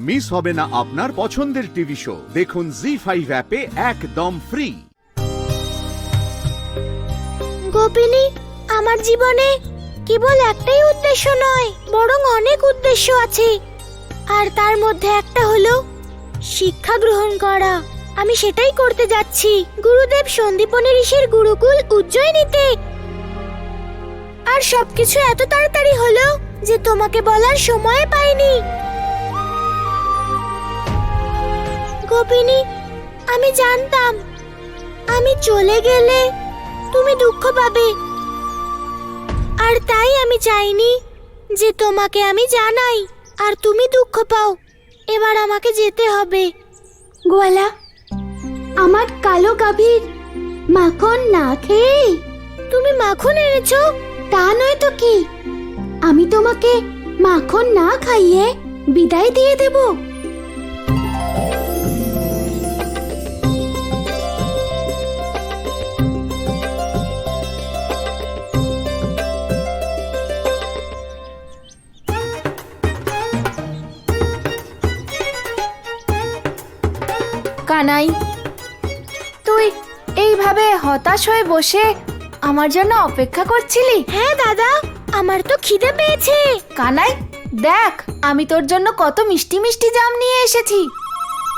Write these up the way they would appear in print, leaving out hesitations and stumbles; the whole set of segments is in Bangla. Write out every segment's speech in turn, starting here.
মিস হবে না আপনার পছন্দের টিভি শো। দেখুন জি5 অ্যাপে একদম ফ্রি। গোপিনী, আমার জীবনে কেবল একটাই উদ্দেশ্য নয়, বরং অনেক উদ্দেশ্য আছে। আর তার মধ্যে একটা হলো শিক্ষা গ্রহণ করা। আমি সেটাই করতে যাচ্ছি, গুরুদেব সন্দীপনী ঋষির গুরুকুল উজ্জয়িনীতে। আর সবকিছু এত তাড়াতাড়ি হলো যে তোমাকে বলার সময় পাইনি। গোপিনী, আমি জানতাম আমি চলে গেলে তুমি দুঃখ পাবে, আর তাই আমি চাইনি যে তোমাকে আমি জানাই আর তুমি দুঃখ পাও। এবার আমাকে যেতে হবে। গোয়ালা, আমার কালো গাভীর মাখন না খেয়ে তুমি মাখন এনেছো? তা নয় তো কি, আমি তোমাকে মাখন না খাইয়ে বিদায় দিয়ে দেব? কানাই, তুই এইভাবে হতাশ হয়ে বসে আমার জন্য অপেক্ষা করছিলি? হ্যাঁ দাদা, আমার তো খিদে পেয়েছে। কানাই, দেখ আমি তোর জন্য কত মিষ্টি মিষ্টি জাম নিয়ে এসেছি।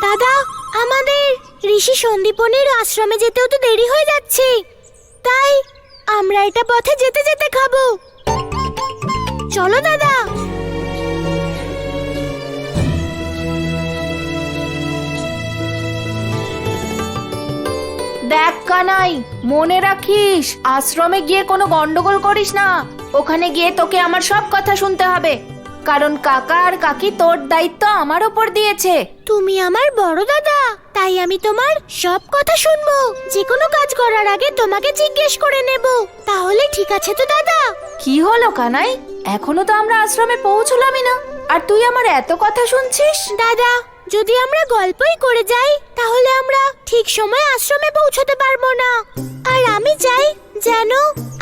দাদা, আমাদের ঋষি সন্দীপনীর আশ্রমে যেতেও তো দেরি হয়ে যাচ্ছে, তাই আমরা এটা পথে যেতে যেতে খাবো। চলো দাদা। দেখ কানাই, মনে রাখিস আশ্রমে গিয়ে কোনো গন্ডগোল করিস না। ওখানে গিয়ে তোকে আমার সব কথা শুনতে হবে, কারণ কাকা আর কাকি তোর দায়িত্ব আমার উপর দিয়েছে। তুমি আমার বড় দাদা, তাই আমি তোমার সব কথা শুনবো। যে কোনো কাজ করার আগে তোমাকে জিজ্ঞেস করে নেব। তাহলে ঠিক আছে তো দাদা? কি হলো কানাই, এখনো তো আমরা আশ্রমে পৌঁছলামই না, আর তুই আমার এত কথা শুনছিস? দাদা, যদি আমরা গল্পই করে যাই তাহলে আমরা ঠিক সময় আশ্রমে পৌঁছতে পারবো না। আর আমি চাই যেন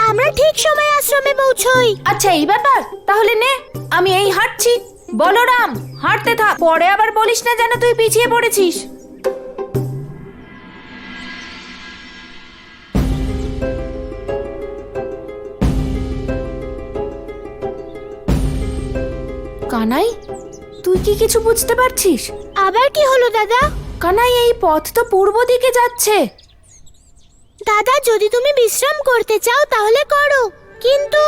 আমরা ঠিক সময় আশ্রমে পৌঁছই। আচ্ছা এই ব্যাপার, তাহলে নে, আমি এই হাঁটছি। বলরাম, হাঁটতে থাক, পরে আবার বলিস না যেন তুই পিছিয়ে পড়েছিস। কানাই, তুই কি কিছু বুঝতে পারছিস? আবার কি হলো দাদা? কানাই, এই পথ তো পূর্ব দিকে যাচ্ছে। দাদা, যদি তুমি বিশ্রাম করতে চাও তাহলে করো, কিন্তু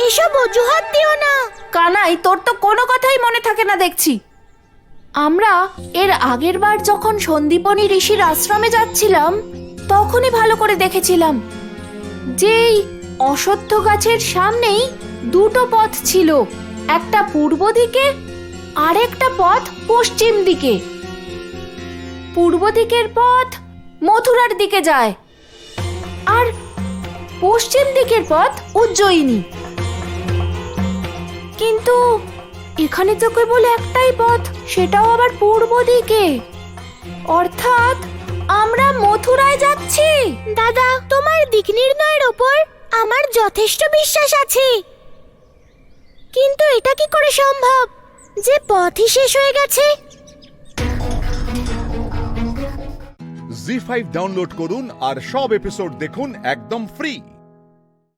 এসব অজুহাত দিও না। কানাই, তোর তো কোনো কথাই মনে থাকে না দেখছি। আমরা এর আগের বার যখন সন্দীপনী ঋষির আশ্রমে যাচ্ছিলাম তখনই ভালো করে দেখেছিলাম যেই অশ্বত্থ গাছের সামনেই দুটো পথ ছিল, একটা পূর্ব দিকে আর একটা পথ পশ্চিম দিকে। পূর্ব দিকের পথ মথুরার দিকে যায় আর পশ্চিম দিকের পথ উজ্জয়িনী। কিন্তু এখানে তো কেবল একটাই পথ, সেটাও আবার পূর্ব দিকে, অর্থাৎ আমরা মথুরায় যাচ্ছি। দাদা, তোমার দিক নির্ণয়ের ওপর আমার যথেষ্ট বিশ্বাস আছে, কিন্তু এটা কি করে সম্ভব যে পথই শেষ হয়ে গেছে? জি5 ডাউনলোড করুন আর সব এপিসোড দেখুন একদম ফ্রি।